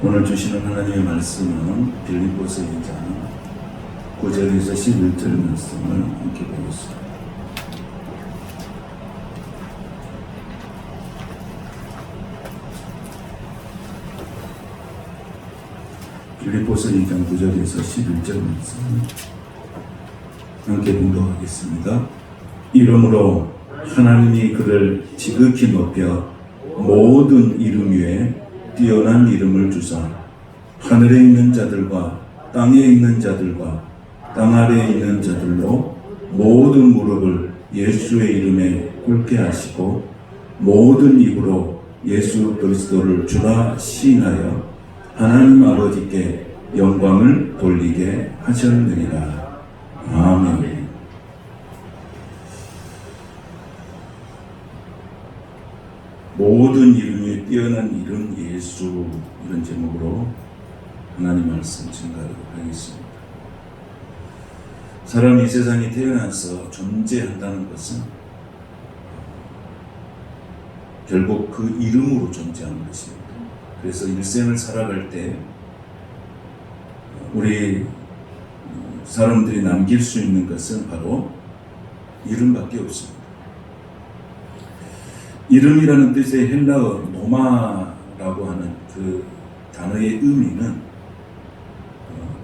오늘 주시는 하나님의 말씀은 빌립보서 2장 9절에서 11절 말씀을 함께 보겠습니다. 빌립보서 2장 9절에서 11절 말씀을 함께 공독하겠습니다. 이러므로 하나님이 그를 지극히 높여 모든 이름 위에 뛰어난 이름을 주사 하늘에 있는 자들과 땅에 있는 자들과 땅 아래에 있는 자들로 모든 무릎을 예수의 이름에 꿇게 하시고 모든 입으로 예수 그리스도를 주라 시인하여 하나님 아버지께 영광을 돌리게 하셨느니라. 아멘. 모든 이름 위에 뛰어난 이름 예수, 이런 제목으로 하나님 말씀 증가하도록 하겠습니다. 사람이 이 세상에 태어나서 존재한다는 것은 결국 그 이름으로 존재하는 것입니다. 그래서 일생을 살아갈 때 우리 사람들이 남길 수 있는 것은 바로 이름밖에 없습니다. 이름이라는 뜻의 헬라어 노마라고 하는 그 단어의 의미는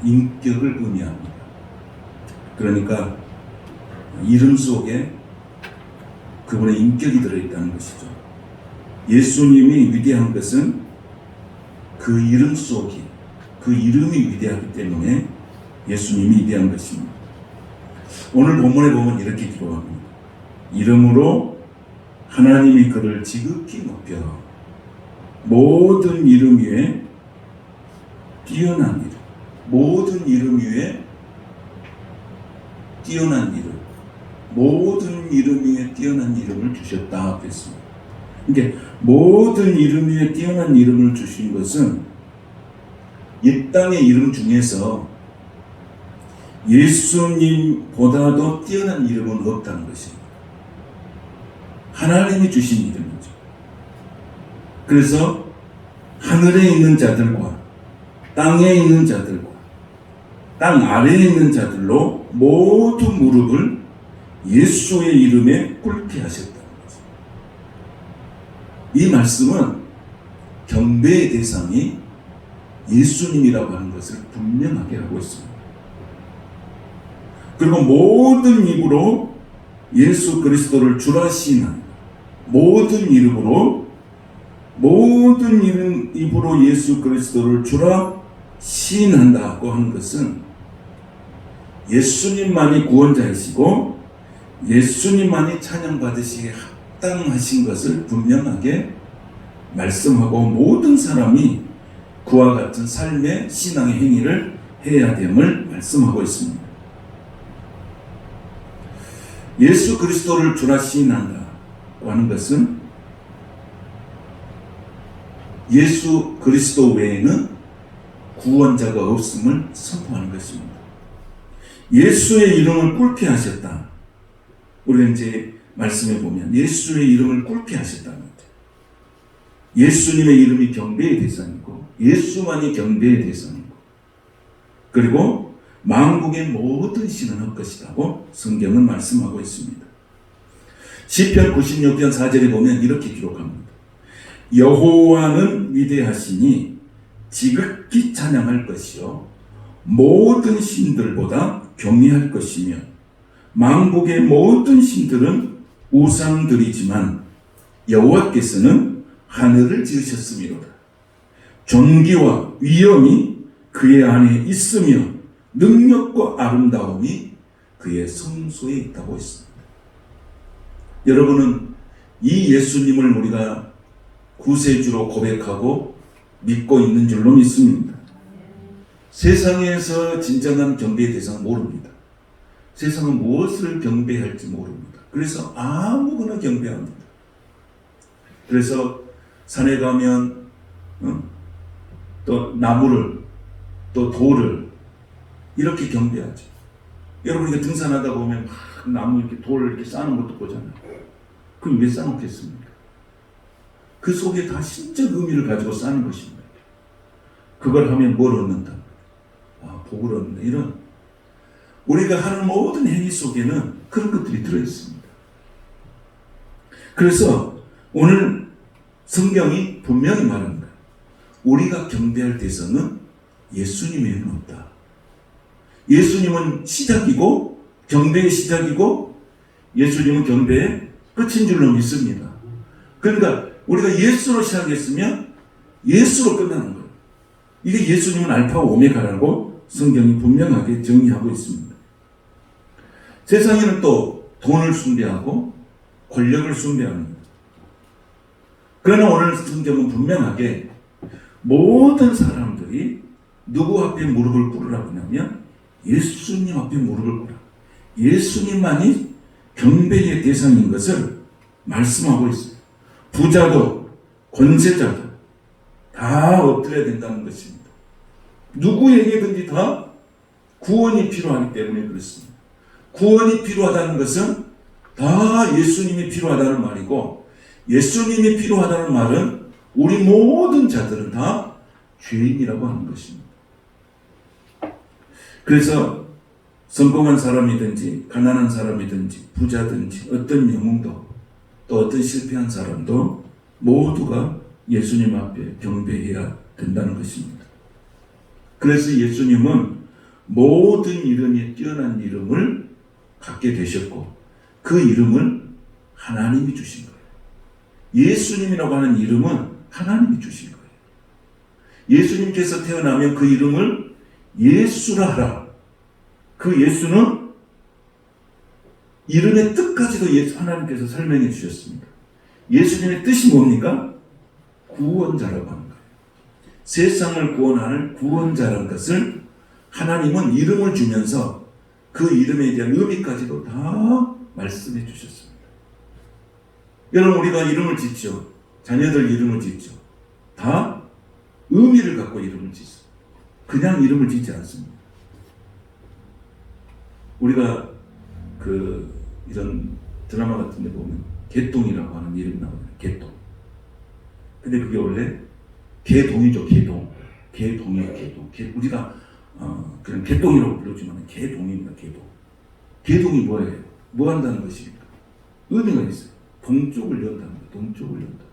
인격을 의미합니다. 그러니까 이름 속에 그분의 인격이 들어있다는 것이죠. 예수님이 위대한 것은 그 이름 속이, 그 이름이 위대하기 때문에 예수님이 위대한 것입니다. 오늘 본문에 보면 이렇게 기록합니다. 이름으로 하나님이 그를 지극히 높여 모든 이름 위에 뛰어난 이름, 모든 이름 위에 뛰어난 이름, 모든 이름 위에 뛰어난 이름을 주셨다 그랬습니다. 그러니까 모든 이름 위에 뛰어난 이름을 주신 것은 이 땅의 이름 중에서 예수님보다도 뛰어난 이름은 없다는 것입니다. 하나님이 주신 이름이죠. 그래서 하늘에 있는 자들과 땅에 있는 자들과 땅 아래에 있는 자들로 모두 무릎을 예수의 이름에 꿇게 하셨다는 거죠. 이 말씀은 경배의 대상이 예수님이라고 하는 것을 분명하게 하고 있습니다. 그리고 모든 입으로 예수 그리스도를 주라 시인한다. 모든 이름으로, 모든 입으로 예수 그리스도를 주라 시인한다고 하는 것은 예수님만이 구원자이시고 예수님만이 찬양받으시기에 합당하신 것을 분명하게 말씀하고 모든 사람이 그와 같은 삶의 신앙의 행위를 해야 됨을 말씀하고 있습니다. 예수 그리스도를 주라 시인한다고 하는 것은 예수 그리스도 외에는 구원자가 없음을 선포하는 것입니다. 예수의 이름을 꿇게 하셨다. 우리가 이제 말씀해 보면 예수의 이름을 꿇게 하셨다는 거죠. 예수님의 이름이 경배의 대상이고 예수만이 경배의 대상이고 그리고 만국의 모든 신은 헛것이라고 성경은 말씀하고 있습니다. 시편 96편 4절에 보면 이렇게 기록합니다. 여호와는 위대하시니 지극히 찬양할 것이요 모든 신들보다 경외할 것이며 만국의 모든 신들은 우상들이지만 여호와께서는 하늘을 지으셨음이로다. 존귀와 위엄이 그의 안에 있으며 능력과 아름다움이 그의 성소에 있다고 했습니다. 여러분은 이 예수님을 우리가 구세주로 고백하고 믿고 있는 줄로 믿습니다. 세상에서 진정한 경배의 대상은 모릅니다. 세상은 무엇을 경배할지 모릅니다. 그래서 아무거나 경배합니다. 그래서 산에 가면 또 나무를 또 돌을 이렇게 경배하죠. 여러분 이렇게 등산하다 보면 막 나무 이렇게 돌을 이렇게 쌓는 것도 보잖아요. 그럼 왜 쌓놓겠습니까? 그 속에 다 신적 의미를 가지고 쌓는 것입니다. 그걸 하면 뭘 얻는다? 복을 얻는다. 이런 우리가 하는 모든 행위 속에는 그런 것들이 들어있습니다. 그래서 오늘 성경이 분명히 말합니다. 우리가 경배할 때서는 예수님의 이름은 없다. 예수님은 시작이고 경배의 시작이고 예수님은 경배의 끝인 줄로 믿습니다. 그러니까 우리가 예수로 시작했으면 예수로 끝나는 거예요. 이게 예수님은 알파와 오메가라고 성경이 분명하게 정의하고 있습니다. 세상에는 또 돈을 숭배하고 권력을 숭배합니다. 그러나 오늘 성경은 분명하게 모든 사람들이 누구 앞에 무릎을 꿇으라고 하냐면 예수님 앞에 무릎을 꿇으라. 예수님만이 경배의 대상인 것을 말씀하고 있어요. 부자도 권세자도 다 엎드려야 된다는 것입니다. 누구에게든지 다 구원이 필요하기 때문에 그렇습니다. 구원이 필요하다는 것은 다 예수님이 필요하다는 말이고, 예수님이 필요하다는 말은 우리 모든 자들은 다 죄인이라고 하는 것입니다. 그래서 성공한 사람이든지 가난한 사람이든지 부자든지 어떤 영웅도 또 어떤 실패한 사람도 모두가 예수님 앞에 경배해야 된다는 것입니다. 그래서 예수님은 모든 이름에 뛰어난 이름을 갖게 되셨고 그 이름을 하나님이 주신 거예요. 예수님이라고 하는 이름은 하나님이 주신 거예요. 예수님께서 태어나면 그 이름을 예수라 하라. 그 예수는 이름의 뜻까지도 하나님께서 설명해 주셨습니다. 예수님의 뜻이 뭡니까? 구원자라고 하는 거예요. 세상을 구원하는 구원자라는 것을 하나님은 이름을 주면서 그 이름에 대한 의미까지도 다 말씀해 주셨습니다. 여러분, 우리가 이름을 짓죠. 자녀들 이름을 짓죠. 다 의미를 갖고 이름을 짓습니다. 그냥 이름을 짓지 않습니다. 우리가 이런 드라마 같은 데 보면 개똥이라고 하는 이름이 나오잖아요. 개똥. 근데 그게 원래 개동이죠. 개동. 개동이에요. 개동. 우리가 그냥 개똥이라고 부르지만 개동입니다. 개동. 개동이 뭐예요? 뭐 한다는 것입니까? 의미가 있어요. 동쪽을 연다는 거예요. 동쪽을 연다.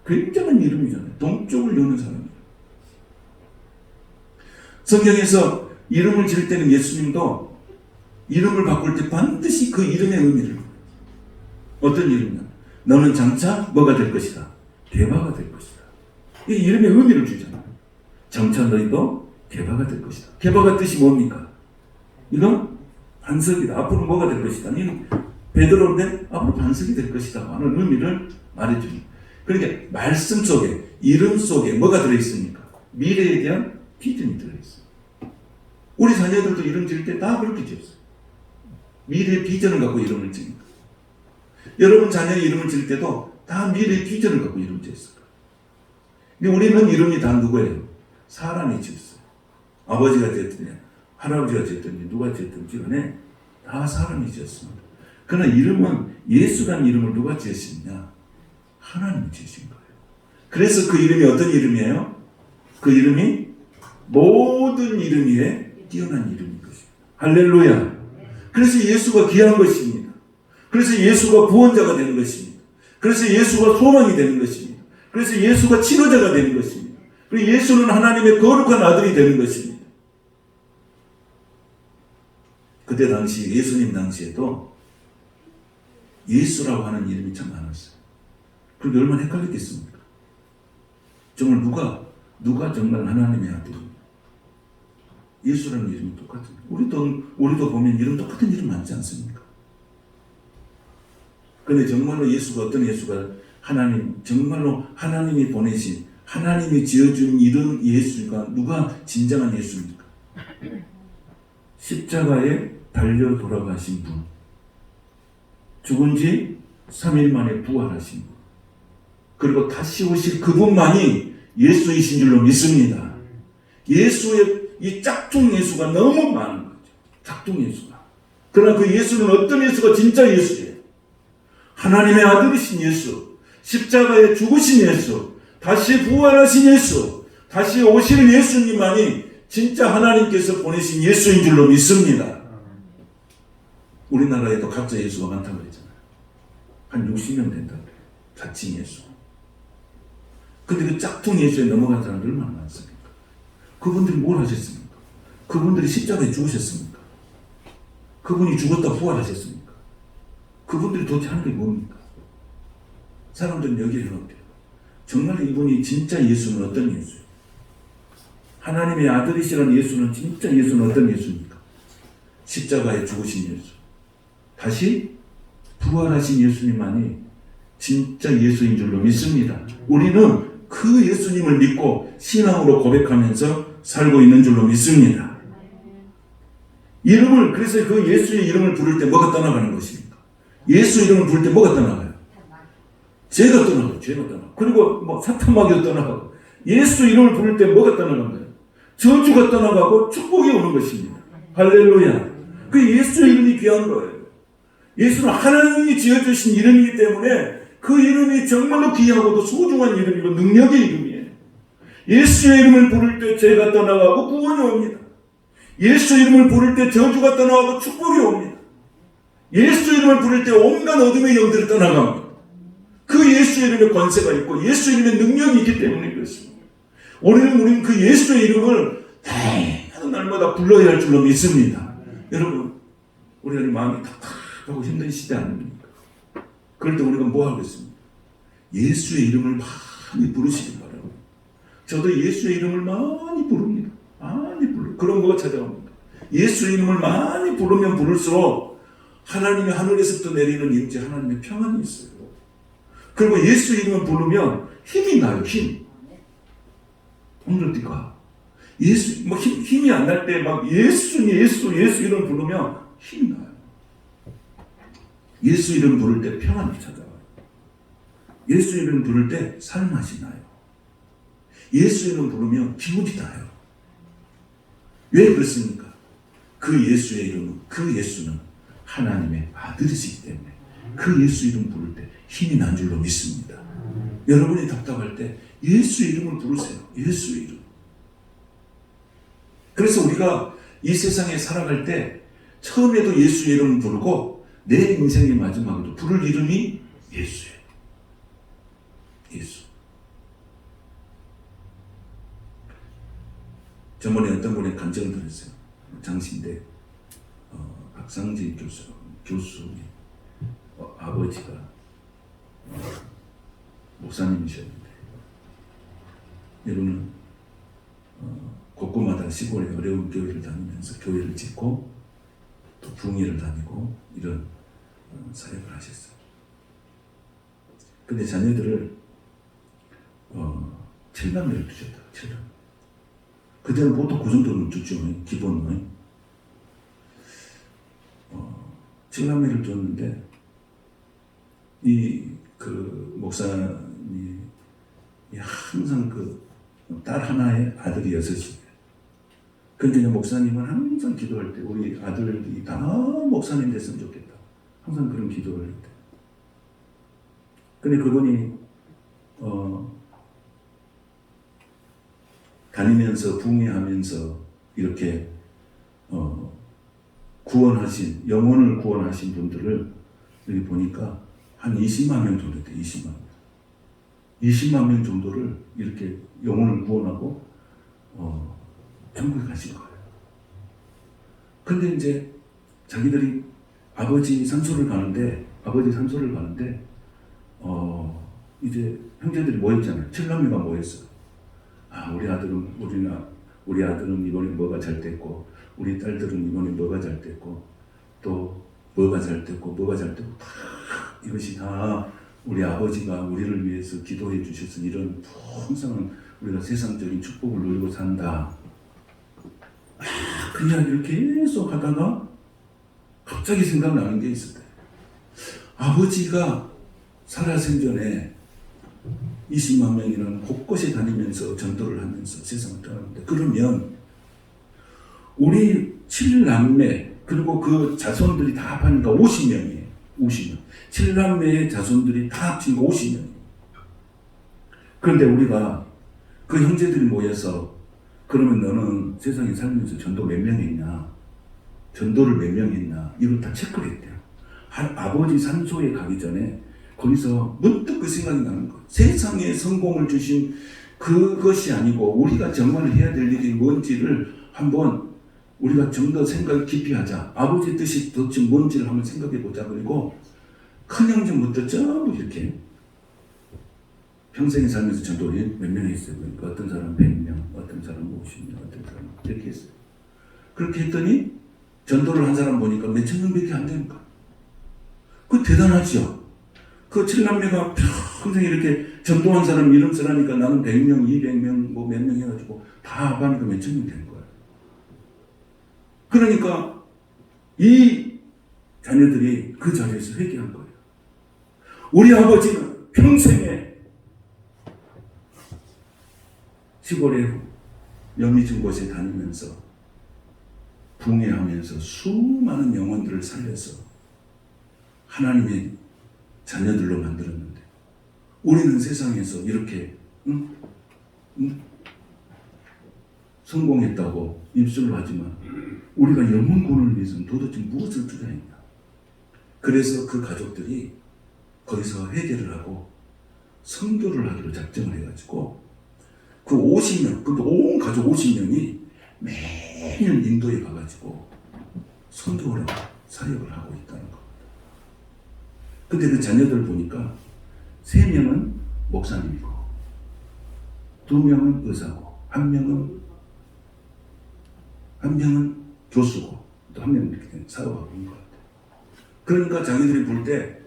굉장한 이름이잖아요. 동쪽을 여는 사람이에요. 성경에서 이름을 지을 때는 예수님도 이름을 바꿀 때 반드시 그 이름의 의미를, 어떤 이름이냐, 너는 장차 뭐가 될 것이다? 대바가 될 것이다. 이 이름의 의미를 주잖아요. 장차 너희도 개바가 될 것이다. 개바가 뜻이 뭡니까? 이건 반석이다. 앞으로 뭐가 될 것이다. 이건 베드로인데 앞으로 반석이 될 것이다 하는 의미를 말해줍니다. 그러니까 말씀 속에, 이름 속에 뭐가 들어있습니까? 미래에 대한 비전이 들어있어요. 우리 자녀들도 이름 지을 때 다 그렇게 지었어요. 미래의 비전을 갖고 이름을 지니까. 여러분 자녀의 이름을 지을 때도 다 미래의 비전을 갖고 이름을 지었어요. 근데 우리는 이름이 다 누구예요? 사람이 지었어요. 아버지가 지었더니, 할아버지가 지었더니, 누가 지었든지 간에 다 사람이 지었습니다. 그러나 이름은, 예수라는 이름을 누가 지으시느냐? 하나님이 지으신 거예요. 그래서 그 이름이 어떤 이름이에요? 그 이름이 모든 이름 위에 뛰어난 이름인 것입니다. 할렐루야. 그래서 예수가 귀한 것입니다. 그래서 예수가 구원자가 되는 것입니다. 그래서 예수가 소망이 되는 것입니다. 그래서 예수가 치료자가 되는 것입니다. 그리고 예수는 하나님의 거룩한 아들이 되는 것입니다. 그때 당시, 예수님 당시에도 예수라고 하는 이름이 참 많았어요. 그게 얼마나 헷갈렸겠습니까? 정말 누가 정말 하나님의 아들입니다. 예수라는 이름이 똑같은, 우리도 보면 이름 똑같은 이름 많지 않습니까? 그런데 정말로 예수가, 어떤 예수가 정말로 하나님이 보내신, 하나님이 지어준 이름 예수가 누가 진정한 예수입니까? 십자가에 달려 돌아가신 분, 죽은 지 3일 만에 부활하신 분, 그리고 다시 오실 그분만이 예수이신 줄로 믿습니다. 예수의 이 짝퉁 예수가 너무 많은 거죠. 짝퉁 예수가. 그러나 그 예수는 어떤 예수가 진짜 예수예요? 하나님의 아들이신 예수, 십자가에 죽으신 예수, 다시 부활하신 예수, 다시 오실 예수님만이 진짜 하나님께서 보내신 예수인 줄로 믿습니다. 우리나라에도 가짜 예수가 많다고 그랬잖아요. 한 60명 된다고 그래요. 자칭 예수. 근데 그 짝퉁 예수에 넘어간 사람들 얼마나 많습니까? 그분들이 뭘 하셨습니까? 그분들이 십자가에 죽으셨습니까? 그분이 죽었다 부활하셨습니까? 그분들이 도대체 하는 게 뭡니까? 사람들은 여기에 어때요? 정말 이분이 진짜 예수는 어떤 예수예요? 하나님의 아들이시라는 예수는 진짜 예수는 어떤 예수입니까? 십자가에 죽으신 예수. 다시 부활하신 예수님만이 진짜 예수인 줄로 믿습니다. 우리는 그 예수님을 믿고 신앙으로 고백하면서 살고 있는 줄로 믿습니다. 이름을, 그래서 그 예수의 이름을 부를 때 뭐가 떠나가는 것입니까? 예수 이름을 부를 때 뭐가 떠나가요? 죄가 떠나가요. 죄가 떠나가요. 그리고 뭐 사탄마귀도 떠나가고, 예수 이름을 부를 때 뭐가 떠나간 거예요? 저주가 떠나가고 축복이 오는 것입니다. 할렐루야. 그 예수의 이름이 귀한 거예요. 예수는 하나님이 지어주신 이름이기 때문에 그 이름이 정말로 귀하고도 소중한 이름이고 능력의 이름이에요. 예수의 이름을 부를 때 죄가 떠나가고 구원이 옵니다. 예수 이름을 부를 때 저주가 떠나가고 축복이 옵니다. 예수 이름을 부를 때 온갖 어둠의 영들이 떠나갑니다. 그 예수 이름의 권세가 있고 예수 이름의 능력이 있기 때문에 그렇습니다. 우리는 그 예수의 이름을 하는 날마다 불러야 할 줄로 믿습니다. 여러분, 우리가 마음이 답답하고 힘든 시대 아닙니까? 그럴 때 우리가 뭐 하겠습니까? 예수의 이름을 많이 부르시기 바랍니다. 저도 예수의 이름을 많이 부릅니다. 많이 불러. 그런 거가 찾아옵니다. 예수의 이름을 많이 부르면 부를수록 하나님의 하늘에서부터 내리는 임재 하나님의 평안이 있어요. 그리고 예수의 이름을 부르면 힘이 나요. 힘. 오늘 어디가? 예수, 뭐 힘이 안 날 때 막 예수 이름 부르면 힘이 나요. 예수 이름 부를 때 평안이 찾아와요. 예수 이름 부를 때 살맛이 나요. 예수 이름 부르면 기운이 나요. 왜 그렇습니까? 그 예수의 이름은, 그 예수는 하나님의 아들이시기 때문에 그 예수 이름 부를 때 힘이 난 줄로 믿습니다. 여러분이 답답할 때 예수 이름을 부르세요. 예수 이름. 그래서 우리가 이 세상에 살아갈 때 처음에도 예수 이름을 부르고 내 인생의 마지막에도 부를 이름이 예수예요. 예수. 저번에 어떤 분의 간증을 들었어요. 장신대 박상진 교수의 아버지가 목사님이셨는데, 여러분은 곳곳마다 시골에 어려운 교회를 다니면서 교회를 짓고 또 붕이를 다니고 이런 사역을 하셨어요. 근데 자녀들을 7남매를 두셨다. 7남매. 그때는 보통 그 정도는 두죠. 기본은. 7남매를 두었는데 그 목사님이 항상 그 딸 하나의 아들이 6이에요. 그러니까 목사님은 항상 기도할 때 우리 아들이 다 목사님 됐으면 좋겠다. 항상 그런 기도를 할 때. 근데 그분이 다니면서 붕괴하면서 이렇게 구원하신, 영혼을 구원하신 분들을 여기 보니까 한 20만 명 정도 돼요. 20만 명 정도를 이렇게 영혼을 구원하고 천국에 가신 거예요. 근데 이제 자기들이 아버지 산소를 가는데 이제 형제들이 모였잖아요. 7남매가 모였어요. 우리 아들은 이번에 뭐가 잘 됐고, 우리 딸들은 이번에 뭐가 잘 됐고, 또 뭐가 잘 됐고 다 이것이 다 우리 아버지가 우리를 위해서 기도해 주셔서 이런 풍성한 우리가 세상적인 축복을 누리고 산다. 그 이야기를 계속 하다가 갑자기 생각나는 게 있었대요. 아버지가 살아생전에 20만 명이라는 곳곳에 다니면서 전도를 하면서 세상을 떠나는데, 그러면 우리 7남매 그리고 그 자손들이 다 합하니까 50명이에요. 50명. 7남매의 자손들이 다 합치니까 50명이에요. 그런데 우리가 그 형제들이 모여서 그러면 너는 세상에 살면서 전도 몇 명 했냐? 전도를 몇 명 했냐? 이걸 다 체크를 했대요. 아버지 산소에 가기 전에 거기서 문득 그 생각이 나는 거예요. 세상에 성공을 주신 그것이 아니고 우리가 정말 해야 될 일이 뭔지를 한번 우리가 좀 더 생각을 깊이 하자. 아버지 뜻이 도대체 뭔지를 한번 생각해 보자. 그리고 큰 형제부터 전부 이렇게 평생에 살면서 전도를 몇 명 했어요. 그러니까 어떤 사람 100명, 어떤 사람 50명, 어떤 사람 이렇게 했어요. 그렇게 했더니 전도를 한 사람 보니까 몇천 명밖에 안 되는 거예요. 그 대단하죠. 그 칠남매가 평생 이렇게 전도한 사람 이름 쓰라니까 나는 100명, 200명, 뭐 몇 명 해가지고 다 합하니까 몇천 명 된 거예요. 그러니까 이 자녀들이 그 자리에서 회개한 거예요. 우리 아버지는 평생에 시골에 영미진 곳에 다니면서 붕해하면서 수많은 영혼들을 살려서 하나님의 자녀들로 만들었는데 우리는 세상에서 이렇게 성공했다고 입술로 하지만 우리가 영혼구원을 위해서는 도대체 무엇을 투자했냐. 그래서 그 가족들이 거기서 회개를 하고 선교를 하기로 작정을 해가지고 그 50명, 근데 온 가족 50명이 매년 인도에 가가지고 선교를 하고 사역을 하고 있다는 겁니다. 근데 그 자녀들 보니까 3명은 목사님이고 2명은 의사고 한 명은 교수고 또 한 명은 이렇게 사업하고 있는 것 같아요. 그러니까 자기들이 볼 때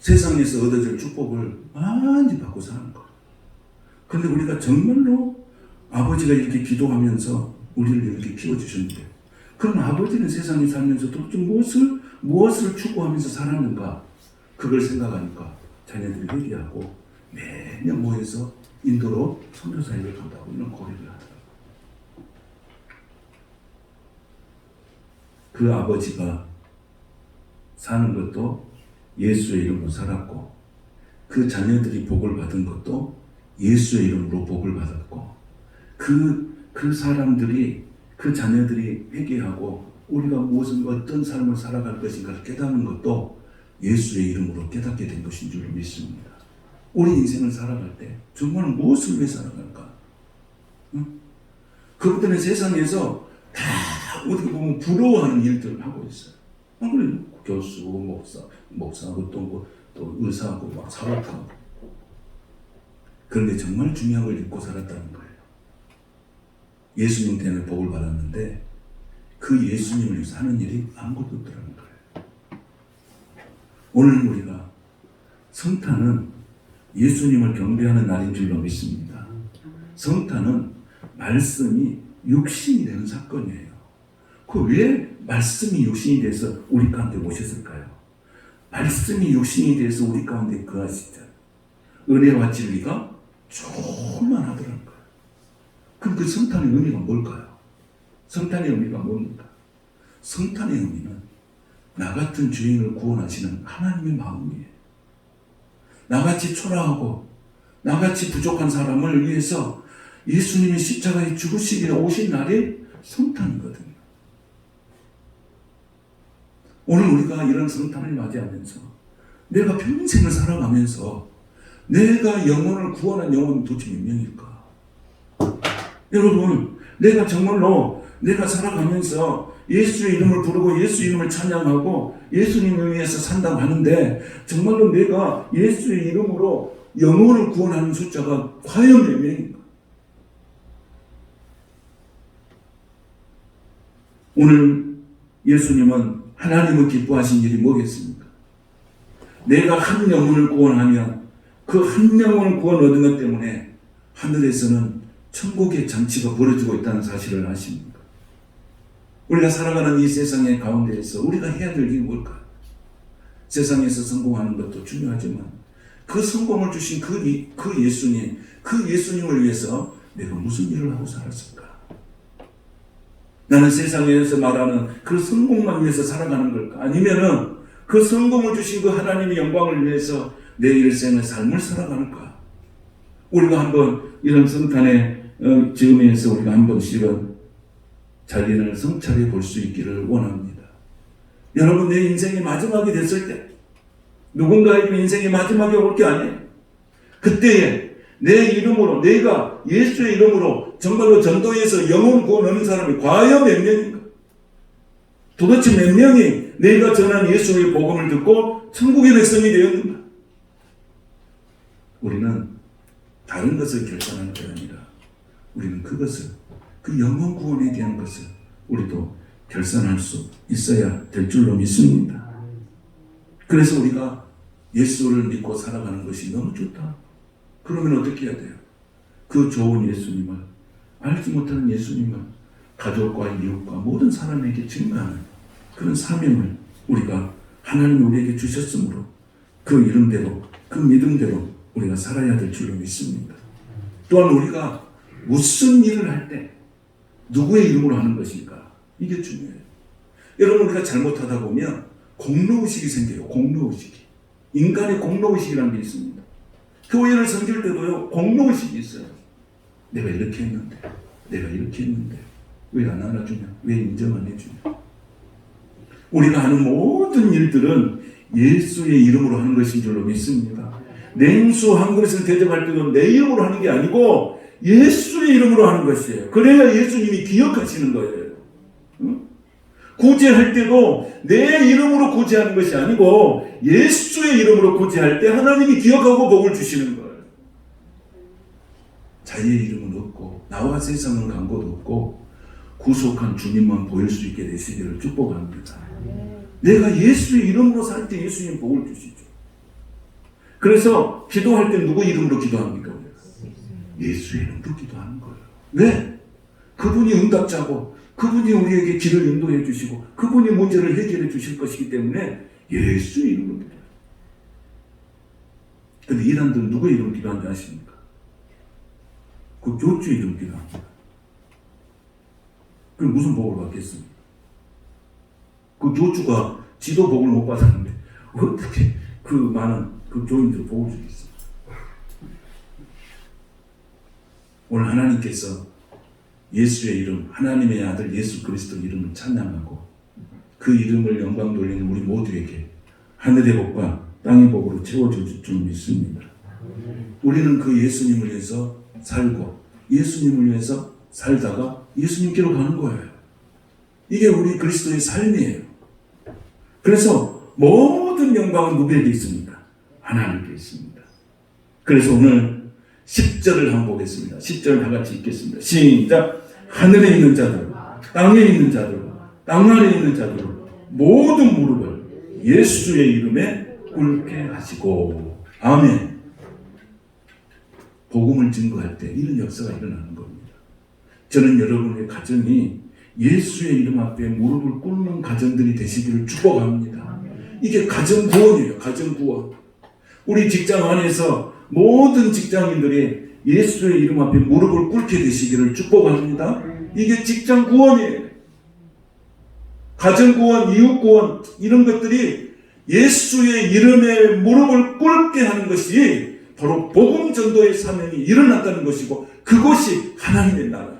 세상에서 얻어질 축복을 많이 받고 사는 거예요. 그런데 우리가 정말로 아버지가 이렇게 기도하면서 우리를 이렇게 키워주셨는데 그럼 아버지는 세상에 살면서 도대체 무엇을 추구하면서 살았는가? 그걸 생각하니까 자녀들이 회개하고 매년 모여서 인도로 선교사역을 간다고 이런 고백을 하더라고요. 그 아버지가 사는 것도 예수의 이름으로 살았고 그 자녀들이 복을 받은 것도 예수의 이름으로 복을 받았고 그 사람들이 그 자녀들이 회개하고 우리가 어떤 삶을 살아갈 것인가를 깨닫는 것도 예수의 이름으로 깨닫게 된 것인 줄 믿습니다. 우리 인생을 살아갈 때 정말 무엇을 위해 살아갈까? 그것들은 세상에서 다 어떻게 보면 부러워하는 일들을 하고 있어요. 그래 교수, 목사하고 또 의사하고 막 사업하고. 그런데 정말 중요한 걸 잊고 살았다는 거예요. 예수님 때문에 복을 받았는데 그 예수님을 위해서 하는 일이 아무것도 없더라는 거예요. 오늘 우리가 성탄은 예수님을 경배하는 날인 줄로 믿습니다. 성탄은 말씀이 육신이 되는 사건이에요. 그 왜 말씀이 육신이 돼서 우리 가운데 오셨을까요? 말씀이 육신이 돼서 우리 가운데 거하시자. 은혜와 진리가 충만하더라는 거예요. 그럼 그 성탄의 의미가 뭘까요? 성탄의 의미가 뭡니까? 성탄의 의미는 나 같은 죄인을 구원하시는 하나님의 마음이에요. 나같이 초라하고 나같이 부족한 사람을 위해서 예수님이 십자가에 죽으시기 위해 오신 날이 성탄이거든요. 오늘 우리가 이런 성탄을 맞이하면서 내가 평생을 살아가면서 내가 영혼을 구원한 영혼은 도대체 몇 명일까? 여러분, 내가 정말로 내가 살아가면서 예수의 이름을 부르고 예수 이름을 찬양하고 예수님을 위해서 산다고 하는데 정말로 내가 예수의 이름으로 영혼을 구원하는 숫자가 과연 몇 명인가? 오늘 예수님은 하나님을 기뻐하신 일이 뭐겠습니까? 내가 한 영혼을 구원하면 그 한 영혼을 구원 얻은 것 때문에 하늘에서는 천국의 잔치가 벌어지고 있다는 사실을 아십니까? 우리가 살아가는 이 세상의 가운데에서 우리가 해야 될 일이 뭘까? 세상에서 성공하는 것도 중요하지만 그 성공을 주신 그 예수님을 위해서 내가 무슨 일을 하고 살았을까? 나는 세상에서 말하는 그 성공만 위해서 살아가는 걸까? 아니면은 그 성공을 주신 그 하나님의 영광을 위해서 내 일생의 삶을 살아가는가? 우리가 한번 이런 성탄의 즈음에서 우리가 한 번씩은 자기를 성찰해 볼 수 있기를 원합니다. 여러분, 내 인생이 마지막이 됐을 때, 누군가에게 인생이 마지막이 올 게 아니에요. 그때에 내 이름으로, 내가 예수의 이름으로 정말로 전도해서 영혼 구원하는 사람이 과연 몇 명인가? 도대체 몇 명이 내가 전한 예수의 복음을 듣고 천국의 백성이 되었는가? 우리는 다른 것을 결단하는 게 아니라 우리는 그것을, 그 영혼 구원에 대한 것을 우리도 결산할 수 있어야 될 줄로 믿습니다. 그래서 우리가 예수를 믿고 살아가는 것이 너무 좋다. 그러면 어떻게 해야 돼요? 그 좋은 예수님을, 알지 못하는 예수님을 가족과 이웃과 모든 사람에게 증거하는 그런 사명을 우리가 하나님이 우리에게 주셨으므로 그 이름대로, 그 믿음대로 우리가 살아야 될 줄로 믿습니다. 또한 우리가 무슨 일을 할 때 누구의 이름으로 하는 것인가? 이게 중요해요. 여러분, 우리가 잘못하다 보면 공로의식이 생겨요. 공로의식이. 인간의 공로의식이라는 게 있습니다. 교회를 섬길 때도요, 공로의식이 있어요. 내가 이렇게 했는데, 내가 이렇게 했는데, 왜 안 알아주냐? 왜 인정 안 해주냐? 우리가 하는 모든 일들은 예수의 이름으로 하는 것인 줄로 믿습니다. 냉수 한 그릇을 대접할 때도 내 이름으로 하는 게 아니고 예수의 이름으로 하는 것이에요. 그래야 예수님이 기억하시는 거예요. 응? 구제할 때도 내 이름으로 구제하는 것이 아니고 예수의 이름으로 구제할 때 하나님이 기억하고 복을 주시는 거예요. 자기의 이름은 없고 나와 세상은 간 곳 없고 구속한 주님만 보일 수 있게 되시기를 축복합니다. 내가 예수의 이름으로 살 때 예수님 복을 주시죠. 그래서 기도할 때 누구 이름으로 기도합니까? 예수의 이름으로 기도하는 거예요. 왜? 그분이 응답자고 그분이 우리에게 길을 인도해 주시고 그분이 문제를 해결해 주실 것이기 때문에 예수의 이름으로 기도해요. 그런데 이란들은 누구의 이름으로 기도하는지 아십니까? 그 교주의 이름으로 기도합니다. 그럼 무슨 복을 받겠습니까? 그 교주가 지도 복을 못 받았는데 어떻게 그 많은 그 교인들 복을 주겠어요? 오늘 하나님께서 예수의 이름, 하나님의 아들 예수 그리스도 이름을 찬양하고 그 이름을 영광 돌리는 우리 모두에게 하늘의 복과 땅의 복으로 채워줄 줄 믿습니다. 우리는 그 예수님을 위해서 살고 예수님을 위해서 살다가 예수님께로 가는 거예요. 이게 우리 그리스도의 삶이에요. 그래서 모든 영광은 누구에게 있습니까? 하나님께 있습니다. 그래서 오늘 10절을 한번 보겠습니다. 10절 다 같이 읽겠습니다. 시작. 하늘에 있는 자들, 땅에 있는 자들, 땅 아래에 있는 자들 모든 무릎을 예수의 이름에 꿇게 하시고 아멘. 복음을 증거할 때 이런 역사가 일어나는 겁니다. 저는 여러분의 가정이 예수의 이름 앞에 무릎을 꿇는 가정들이 되시기를 축복합니다. 이게 가정 구원이에요. 가정 구원. 우리 직장 안에서 모든 직장인들이 예수의 이름 앞에 무릎을 꿇게 되시기를 축복합니다. 이게 직장 구원이에요. 가정 구원, 이웃 구원 이런 것들이 예수의 이름에 무릎을 꿇게 하는 것이 바로 복음 전도의 사명이 일어났다는 것이고 그것이 하나님의 나라예요.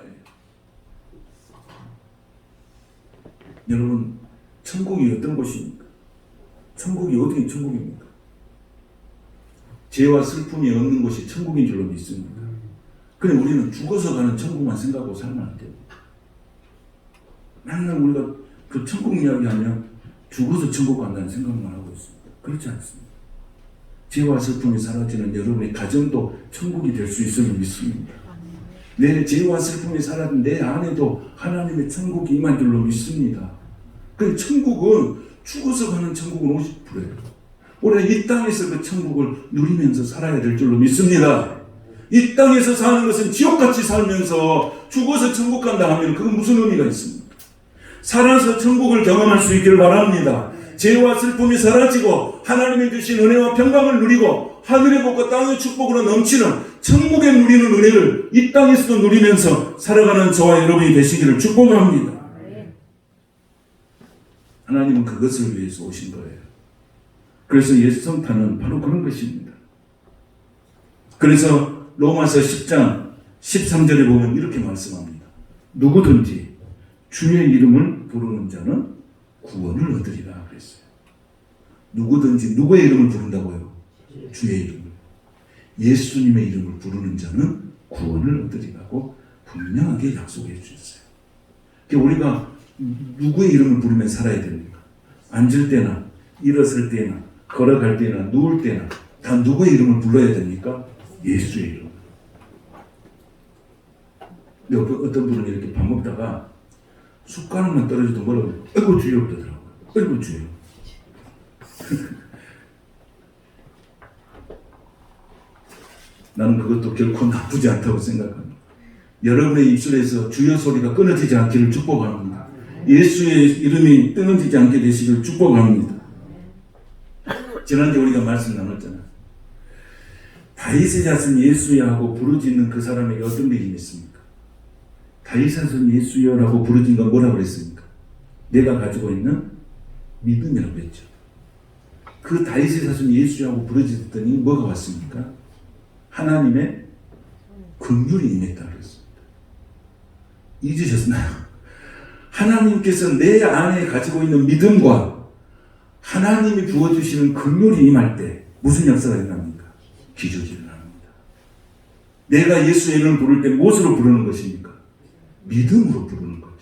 여러분, 천국이 어떤 곳입니까? 천국이 어디 천국입니까? 죄와 슬픔이 없는 곳이 천국인 줄로 믿습니다. 그래 우리는 죽어서 가는 천국만 생각하고 살면 안 돼요. 맨날 우리가 그 천국 이야기하면 죽어서 천국 간다는 생각만 하고 있습니다. 그렇지 않습니다. 죄와 슬픔이 사라지는 여러분의 가정도 천국이 될 수 있음을 믿습니다. 내 죄와 슬픔이 사라진 내 안에도 하나님의 천국이 임한 줄로 믿습니다. 그 천국은 죽어서 가는 천국은 50%예요. 우리가 이 땅에서 그 천국을 누리면서 살아야 될 줄로 믿습니다. 이 땅에서 사는 것은 지옥같이 살면서 죽어서 천국 간다 하면 그건 무슨 의미가 있습니까? 살아서 천국을 경험할 수 있기를 바랍니다. 죄와 슬픔이 사라지고 하나님이 주신 은혜와 평강을 누리고 하늘의 복과 땅의 축복으로 넘치는 천국에 누리는 은혜를 이 땅에서도 누리면서 살아가는 저와 여러분이 되시기를 축복합니다. 하나님은 그것을 위해서 오신 거예요. 그래서 예수 성탄은 바로 그런 것입니다. 그래서 로마서 10장 13절에 보면 이렇게 말씀합니다. 누구든지 주의 이름을 부르는 자는 구원을 얻으리라 그랬어요. 누구든지 누구의 이름을 부른다고요? 주의 이름을. 예수님의 이름을 부르는 자는 구원을 얻으리라고 분명하게 약속해 주셨어요. 그러니까 우리가 누구의 이름을 부르면 살아야 됩니까? 앉을 때나 일어설 때나 걸어갈 때나 누울 때나 다 누구의 이름을 불러야 됩니까? 예수의 이름. 근데 어떤 분은 이렇게 밥 먹다가 숟가락만 떨어져도 뭐라고 해요? 아이고 주여 그러더라고요. 아이고 주여. 나는 그것도 결코 나쁘지 않다고 생각합니다. 여러분의 입술에서 주여 소리가 끊어지지 않기를 축복합니다. 예수의 이름이 끊어지지 않게 되시길 축복합니다. 지난주에 우리가 말씀 나눴잖아요. 다윗의 자손 예수여 하고 부르짖는 그 사람에게 어떤 일이 있습니까? 다윗의 자손 예수여라고 부르짖는 건 뭐라고 그랬습니까? 내가 가지고 있는 믿음이라고 했죠. 그 다윗의 자손 예수여하고 부르짖었더니 뭐가 왔습니까? 하나님의 긍휼이 임했다고 했습니다. 잊으셨나요? 하나님께서 내 안에 가지고 있는 믿음과 하나님이 부어주시는 긍휼이 임할 때 무슨 역사가 일어납니까? 기적이 일어납니다. 내가 예수의 이름을 부를 때 무엇으로 부르는 것입니까? 믿음으로 부르는 거죠.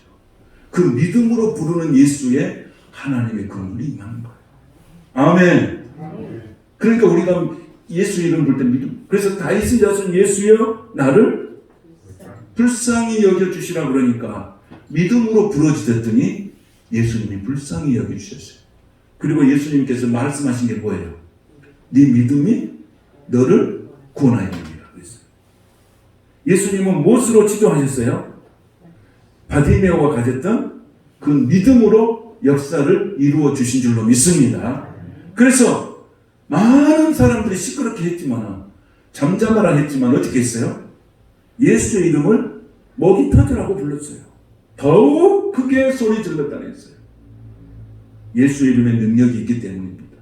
그 믿음으로 부르는 예수의 하나님의 긍휼이 임하는 거예요. 아멘. 그러니까 우리가 예수 이름 부를 때 믿음. 그래서 다윗의 자손 예수여 나를 불쌍히 여겨주시라 그러니까 믿음으로 부르짖었더니 예수님이 불쌍히 여겨주셨어요. 그리고 예수님께서 말씀하신 게 뭐예요? 네 믿음이 너를 구원하였느니라 그랬어요. 예수님은 무엇으로 치료하셨어요? 바디메오가 가졌던 그 믿음으로 역사를 이루어 주신 줄로 믿습니다. 그래서 많은 사람들이 시끄럽게 했지만 잠잠하라 했지만 어떻게 했어요? 예수의 이름을 먹이 터져라고 불렀어요. 더욱 크게 소리 질렀다 했어요. 예수의 이름에 능력이 있기 때문입니다.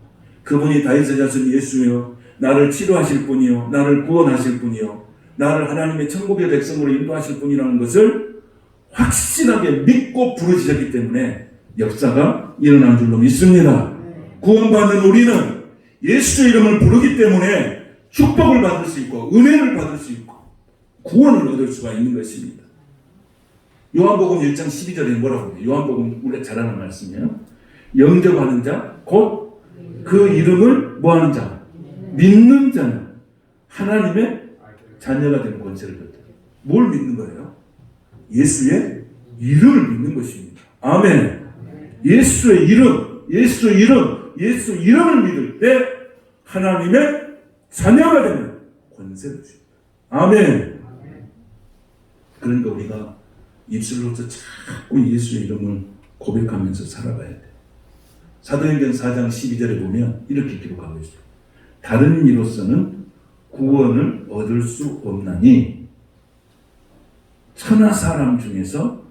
그분이 다윗의 자손 예수여 나를 치료하실 분이요 나를 구원하실 분이요 나를 하나님의 천국의 백성으로 인도하실 분이라는 것을 확실하게 믿고 부르짖었기 때문에 역사가 일어난 줄로 믿습니다. 구원받는 우리는 예수의 이름을 부르기 때문에 축복을 받을 수 있고 은혜를 받을 수 있고 구원을 얻을 수가 있는 것입니다. 요한복음 1장 12절에 뭐라고 해요? 요한복음 우리가 잘 아는 말씀이에요. 영접하는 자, 곧 그 이름을 뭐하는 자? 믿는 자는 하나님의 자녀가 되는 권세를 받다. 뭘 믿는 거예요? 예수의 이름을 믿는 것입니다. 아멘. 예수의 이름, 예수의 이름, 예수 이름을 믿을 때 하나님의 자녀가 되는 권세를 줍니다. 아멘. 그러니까 우리가 입술로서 자꾸 예수의 이름을 고백하면서 살아가야 돼. 사도행전 4장 12절에 보면 이렇게 기록하고 있어요. 다른 이로서는 구원을 얻을 수 없나니 천하 사람 중에서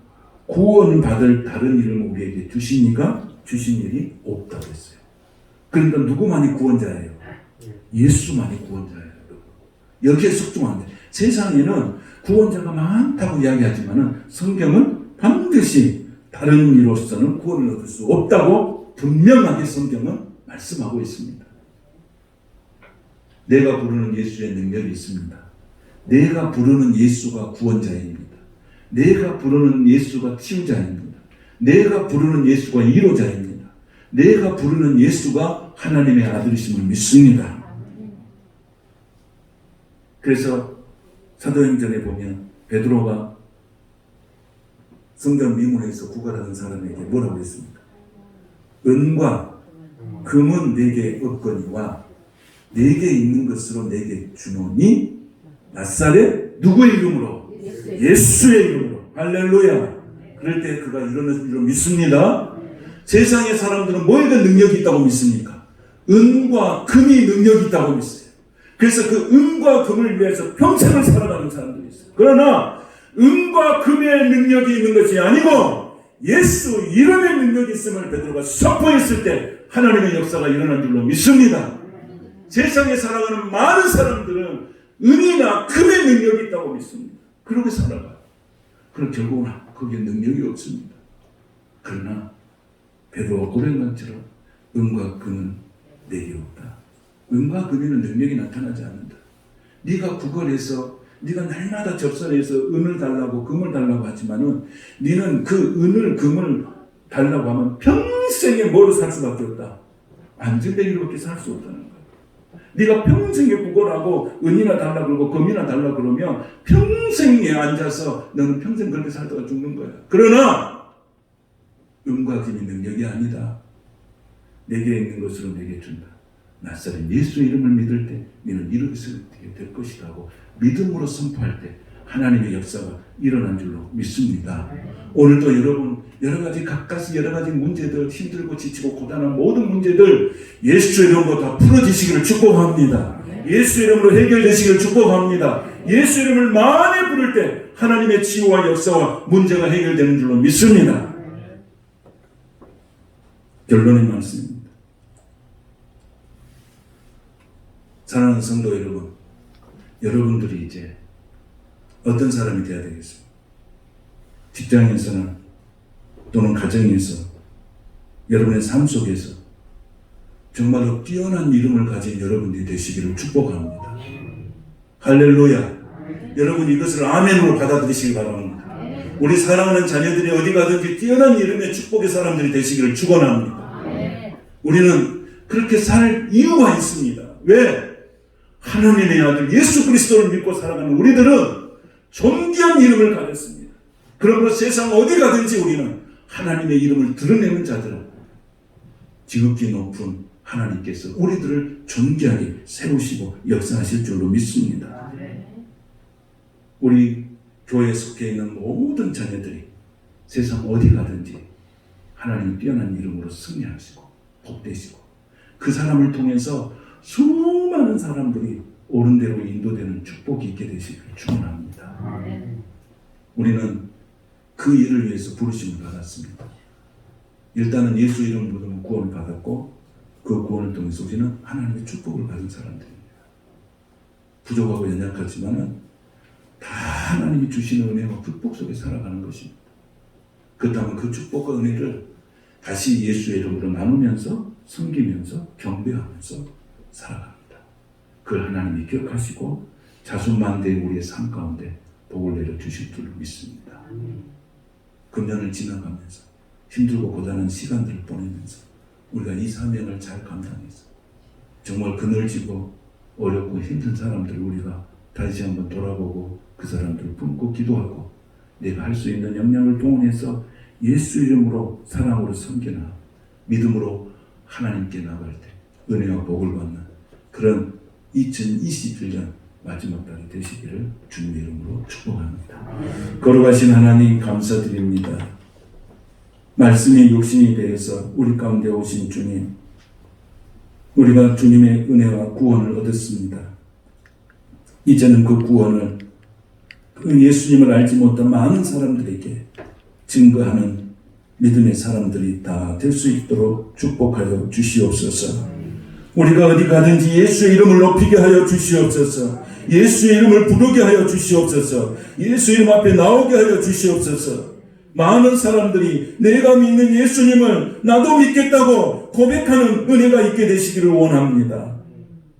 구원을 받을 다른 이름을 우리에게 주시니가 주신 일이 없다고 했어요. 그러니까 누구만이 구원자예요? 예수만이 구원자예요. 여기에 속중하면 돼. 세상에는 구원자가 많다고 이야기하지만 성경은 반드시 다른 이로서는 구원을 얻을 수 없다고 분명하게 성경은 말씀하고 있습니다. 내가 부르는 예수의 능력이 있습니다. 내가 부르는 예수가 구원자입니다. 내가 부르는 예수가 치유자입니다. 내가 부르는 예수가 위로자입니다. 내가 부르는 예수가 하나님의 아들이심을 믿습니다. 그래서 사도행전에 보면 베드로가 성전 미문에서 구걸하는 사람에게 뭐라고 했습니까? 은과 금은 내게 없거니와 내게 있는 것으로 내게 주노니 나사렛 누구의 이름으로? 예수의 이름으로. 할렐루야. 그럴 때 그가 이러는 줄 믿습니다. 세상의 사람들은 뭐에가 능력이 있다고 믿습니까? 은과 금이 능력이 있다고 믿어요. 그래서 그 은과 금을 위해서 평생을 살아가는 사람들이 있어요. 그러나 은과 금의 능력이 있는 것이 아니고 예수 이름의 능력이 있음을 베드로가 선포했을 때 하나님의 역사가 일어난 줄로 믿습니다. 세상에 살아가는 많은 사람들은 은이나 금의 능력이 있다고 믿습니다. 그렇게 살아가요. 그럼 결국은 거기에 능력이 없습니다. 그러나 베드로가 고백한 것처럼 은과 금은 내게 없다. 은과 금에는 능력이 나타나지 않는다. 네가 구걸해서 네가 날마다 접선해서 은을 달라고 금을 달라고 하지만은 네는 그 은을 금을 달라고 하면 평생에 뭐로 살 수밖에 없다. 안전뱅이로밖에 살 수 없다는 거야. 네가 평생에 구걸하고 은이나 달라고 그러고 금이나 달라고 그러면 평생에 앉아서 너는 평생 그렇게 살다가 죽는 거야. 그러나 은과 금이 능력이 아니다. 내게 있는 것으로 내게 준다. 나사렛 예수 이름을 믿을 때 너는 이렇게 될 것이다 하고 믿음으로 선포할 때 하나님의 역사가 일어난 줄로 믿습니다. 오늘도 여러분 여러 가지 문제들, 힘들고 지치고 고단한 모든 문제들 예수 이름으로 다 풀어지시기를 축복합니다. 예수 이름으로 해결되시기를 축복합니다. 예수 이름을 많이 부를 때 하나님의 치유와 역사와 문제가 해결되는 줄로 믿습니다. 결론의 말씀입니다. 사랑하는 성도 여러분, 여러분들이 이제 어떤 사람이 되어야 되겠습니까? 직장에서는 또는 가정에서 여러분의 삶 속에서 정말로 뛰어난 이름을 가진 여러분들이 되시기를 축복합니다. 할렐루야. 여러분 이것을 아멘으로 받아들이시기 바랍니다. 우리 사랑하는 자녀들이 어디 가든지 뛰어난 이름의 축복의 사람들이 되시기를 축원합니다. 우리는 그렇게 살 이유가 있습니다. 왜? 하나님의 아들 예수 그리스도를 믿고 살아가는 우리들은 존귀한 이름을 가졌습니다. 그러므로 세상 어디 가든지 우리는 하나님의 이름을 드러내는 자들은 지극히 높은 하나님께서 우리들을 존귀하게 세우시고 역사하실 줄로 믿습니다. 우리 교회에 속해 있는 모든 자녀들이 세상 어디 가든지 하나님의 뛰어난 이름으로 승리하시고 복되시고 그 사람을 통해서 수많은 사람들이 옳은 대로 인도되는 축복이 있게 되시길 축원합니다. 우리는 그 일을 위해서 부르심을 받았습니다. 일단은 예수 이름으로 구원을 받았고 그 구원을 통해서 우리는 하나님의 축복을 받은 사람들입니다. 부족하고 연약하지만은 다 하나님이 주시는 은혜와 축복 속에 살아가는 것입니다. 그렇다면 그 축복과 은혜를 다시 예수의 이름으로 나누면서 섬기면서 경배하면서 살아갑니다. 그걸 하나님이 기억하시고 자손만대의 우리의 삶 가운데 복을 내려주실 줄로 믿습니다. 금년을 지나가면서 힘들고 고단한 시간들을 보내면서 우리가 이 사명을 잘 감당해서 정말 그늘지고 어렵고 힘든 사람들을 우리가 다시 한번 돌아보고 그 사람들을 품고 기도하고 내가 할 수 있는 역량을 동원해서 예수 이름으로 사랑으로 섬기나 믿음으로 하나님께 나갈 때 은혜와 복을 받는 그런 2021년 마지막 달이 되시기를 주님의 이름으로 축복합니다. 거룩하신 하나님 감사드립니다. 말씀이 육신이 되어서 우리 가운데 오신 주님, 우리가 주님의 은혜와 구원을 얻었습니다. 이제는 그 구원을 그 예수님을 알지 못한 많은 사람들에게 증거하는 믿음의 사람들이 다 될 수 있도록 축복하여 주시옵소서. 우리가 어디 가든지 예수의 이름을 높이게 하여 주시옵소서. 예수의 이름을 부르게 하여 주시옵소서. 예수 이름 앞에 나오게 하여 주시옵소서. 많은 사람들이 내가 믿는 예수님을 나도 믿겠다고 고백하는 은혜가 있게 되시기를 원합니다.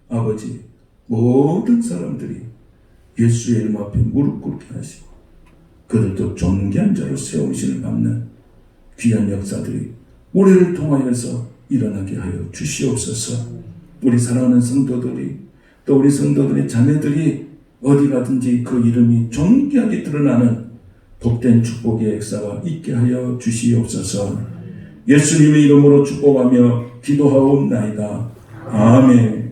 아버지, 모든 사람들이 예수의 이름 앞에 무릎 꿇게 하시고 그들도 존귀한 자로 세우심을 받는 귀한 역사들이 우리를 통하여서 일어나게 하여 주시옵소서. 우리 사랑하는 성도들이 또 우리 성도들의 자녀들이 어디 가든지 그 이름이 존귀하게 드러나는 복된 축복의 역사가 있게 하여 주시옵소서. 예수님의 이름으로 축복하며 기도하옵나이다. 아멘.